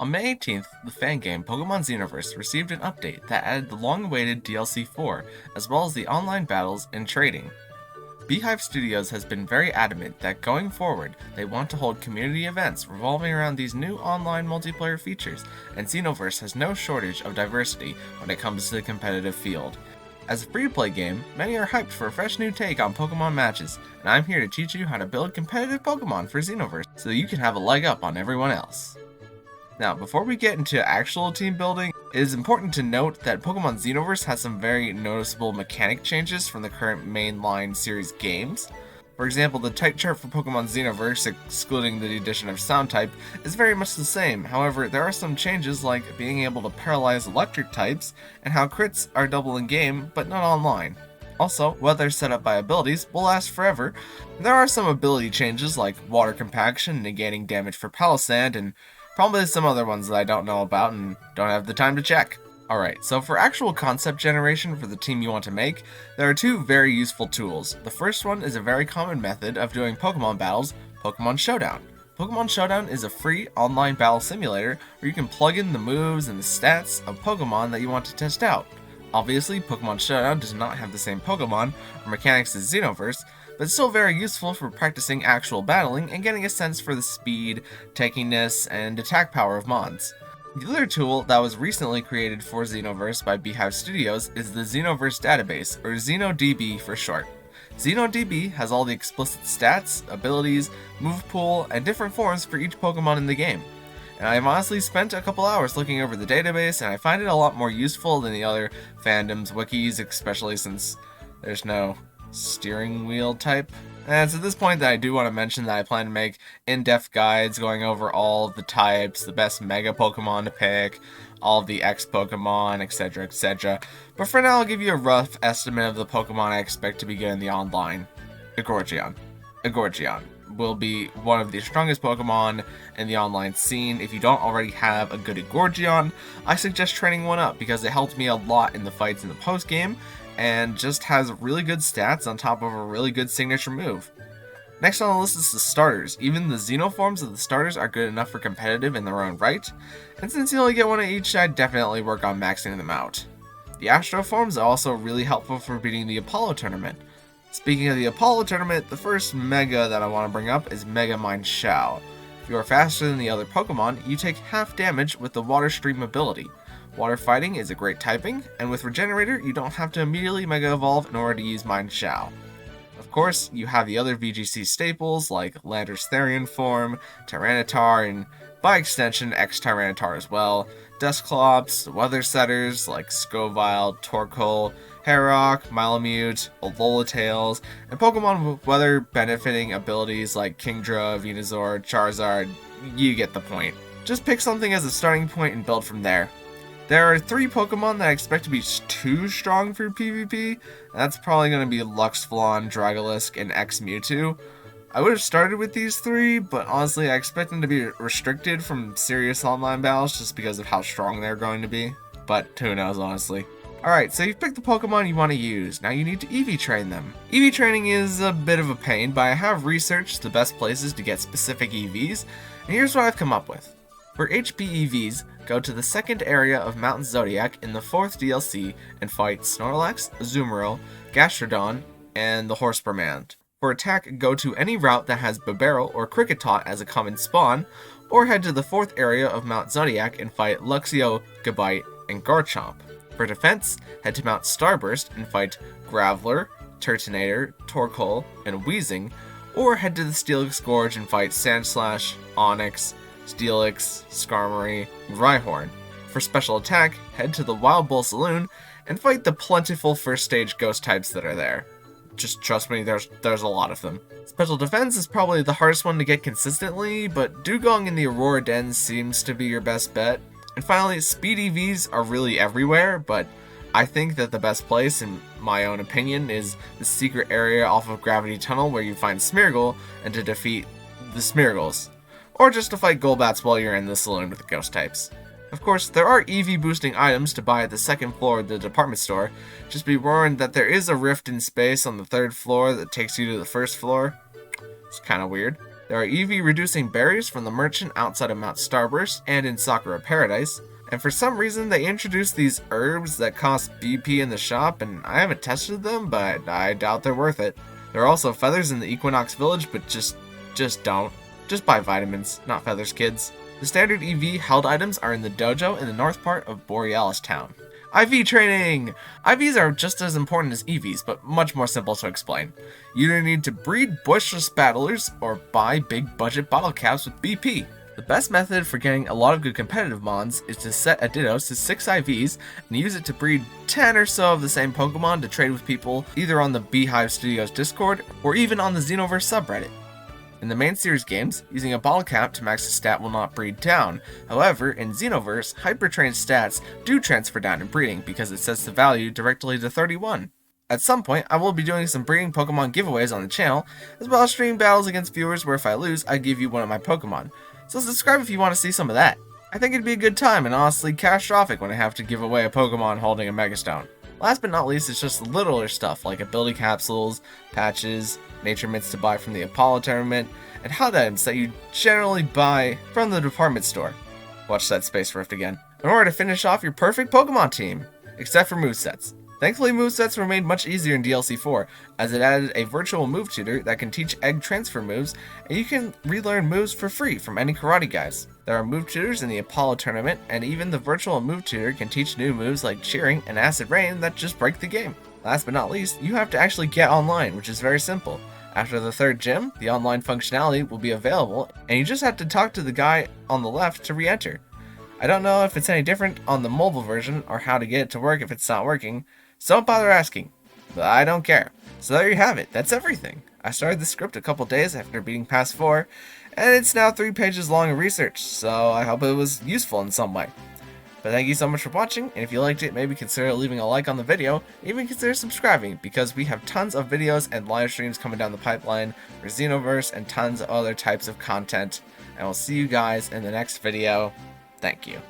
On May 18th, the fan game Pokemon Xenoverse received an update that added the long-awaited DLC 4, as well as the online battles and trading. Beehive Studios has been very adamant that going forward, they want to hold community events revolving around these new online multiplayer features, and Xenoverse has no shortage of diversity when it comes to the competitive field. As a free-to-play game, many are hyped for a fresh new take on Pokemon matches, and I'm here to teach you how to build competitive Pokemon for Xenoverse so you can have a leg up on everyone else. Now, before we get into actual team building, it is important to note that Pokemon Xenoverse has some very noticeable mechanic changes from the current mainline series games. For example, the type chart for Pokemon Xenoverse, excluding the addition of Sound type, is very much the same. However, there are some changes like being able to paralyze electric types, and how crits are double in game, but not online. Also, weather set up by abilities will last forever. There are some ability changes like water compaction, negating damage for Palisand, and probably some other ones that I don't know about and don't have the time to check. Alright, so for actual concept generation for the team you want to make, there are two very useful tools. The first one is a very common method of doing Pokemon battles, Pokemon Showdown. Pokemon Showdown is a free online battle simulator where you can plug in the moves and the stats of Pokemon that you want to test out. Obviously, Pokemon Showdown does not have the same Pokemon or mechanics as Xenoverse, but it's still very useful for practicing actual battling and getting a sense for the speed, tankiness, and attack power of mons. The other tool that was recently created for Xenoverse by Beehive Studios is the Xenoverse database, or XenoDB for short. XenoDB has all the explicit stats, abilities, move pool, and different forms for each Pokemon in the game. And I've honestly spent a couple hours looking over the database, and I find it a lot more useful than the other fandoms' wikis, especially since there's no steering wheel type. And it's at this point that I do want to mention that I plan to make in-depth guides going over all of the types, the best Mega Pokemon to pick, all of the X Pokemon, etc, etc. But for now, I'll give you a rough estimate of the Pokemon I expect to be good in the online. Egorgeon. Egorgeon will be one of the strongest Pokemon in the online scene. If you don't already have a good Egorgeon, I suggest training one up because it helped me a lot in the fights in the post-game, and just has really good stats on top of a really good signature move. Next on the list is the starters. Even the Xenoforms of the starters are good enough for competitive in their own right, and since you only get one of each, I'd definitely work on maxing them out. The Astroforms are also really helpful for beating the Apollo tournament. Speaking of the Apollo tournament, the first Mega that I want to bring up is Mega Shao. If you are faster than the other Pokemon, you take half damage with the Water Stream ability. Water Fighting is a great typing, and with Regenerator, you don't have to immediately Mega Evolve in order to use Shao. Of course, you have the other VGC staples like Landorus Therian form, Tyranitar, and by extension, X-Tyranitar as well, Dusclops, Weather Setters like Scoville, Torkoal, Harrock, Malamute, Alola-Tails, and Pokemon with weather benefiting abilities like Kingdra, Venusaur, Charizard. You get the point. Just pick something as a starting point and build from there. There are 3 Pokemon that I expect to be too strong for PvP. That's probably going to be Luxflon, Dragolisk, and X Mewtwo. I would have started with these 3, but honestly I expect them to be restricted from serious online battles just because of how strong they're going to be. But who knows, honestly. Alright, so you've picked the Pokemon you want to use. Now you need to EV train them. EV training is a bit of a pain, but I have researched the best places to get specific EVs, and here's what I've come up with. For HP EVs, go to the second area of Mount Zodiac in the 4th DLC and fight Snorlax, Azumarill, Gastrodon, and the Horsepermand. For attack, go to any route that has Bibarel or Kricketot as a common spawn, or head to the 4th area of Mount Zodiac and fight Luxio, Gabite, and Garchomp. For defense, head to Mount Starburst and fight Graveler, Turtonator, Torkoal, and Weezing, or head to the Steelix Gorge and fight Sandslash, Onix, Steelix, Skarmory, and Rhyhorn. For special attack, head to the Wild Bull Saloon and fight the plentiful first stage ghost types that are there. Just trust me, there's a lot of them. Special defense is probably the hardest one to get consistently, but Dugong in the Aurora Den seems to be your best bet. And finally, speed EVs are really everywhere, but I think that the best place, in my own opinion, is the secret area off of Gravity Tunnel where you find Smeargle and to defeat the Smeargles. Or just to fight Golbats while you're in the saloon with the ghost types. Of course, there are EV boosting items to buy at the 2nd floor of the department store. Just be warned that there is a rift in space on the 3rd floor that takes you to the 1st floor. It's kind of weird. There are EV reducing berries from the merchant outside of Mount Starburst and in Sakura Paradise. And for some reason, they introduced these herbs that cost BP in the shop, and I haven't tested them, but I doubt they're worth it. There are also feathers in the Equinox Village, but just don't. Just buy vitamins, not feathers, kids. The standard EV held items are in the dojo in the north part of Borealis Town. IV training! IVs are just as important as EVs, but much more simple to explain. You either need to breed boisterous battlers or buy big budget bottle caps with BP. The best method for getting a lot of good competitive mons is to set a Dittos to 6 IVs and use it to breed 10 or so of the same Pokemon to trade with people either on the Beehive Studios Discord or even on the Xenoverse subreddit. In the main series games, using a bottle cap to max a stat will not breed down. However, in Xenoverse, Hypertrained stats do transfer down in breeding because it sets the value directly to 31. At some point, I will be doing some breeding Pokemon giveaways on the channel, as well as streaming battles against viewers where if I lose, I give you one of my Pokemon. So subscribe if you want to see some of that. I think it'd be a good time and honestly catastrophic when I have to give away a Pokemon holding a Megastone. Last but not least, it's just littler stuff like ability capsules, patches, nature mints to buy from the Apollo tournament, and hot items that you generally buy from the department store. Watch that Space Rift again. In order to finish off your perfect Pokemon team, except for movesets. Thankfully, movesets were made much easier in DLC 4, as it added a virtual move tutor that can teach egg transfer moves, and you can relearn moves for free from any karate guys. There are move tutors in the Apollo tournament, and even the virtual move tutor can teach new moves like cheering and acid rain that just break the game. Last but not least, you have to actually get online, which is very simple. After the 3rd gym, the online functionality will be available, and you just have to talk to the guy on the left to re-enter. I don't know if it's any different on the mobile version or how to get it to work if it's not working, so don't bother asking, but I don't care. So there you have it, that's everything. I started the script a couple days after beating past 4, and it's now 3 pages long of research, so I hope it was useful in some way. But thank you so much for watching, and if you liked it, maybe consider leaving a like on the video, and even consider subscribing, because we have tons of videos and live streams coming down the pipeline for Xenoverse and tons of other types of content, and we'll see you guys in the next video. Thank you.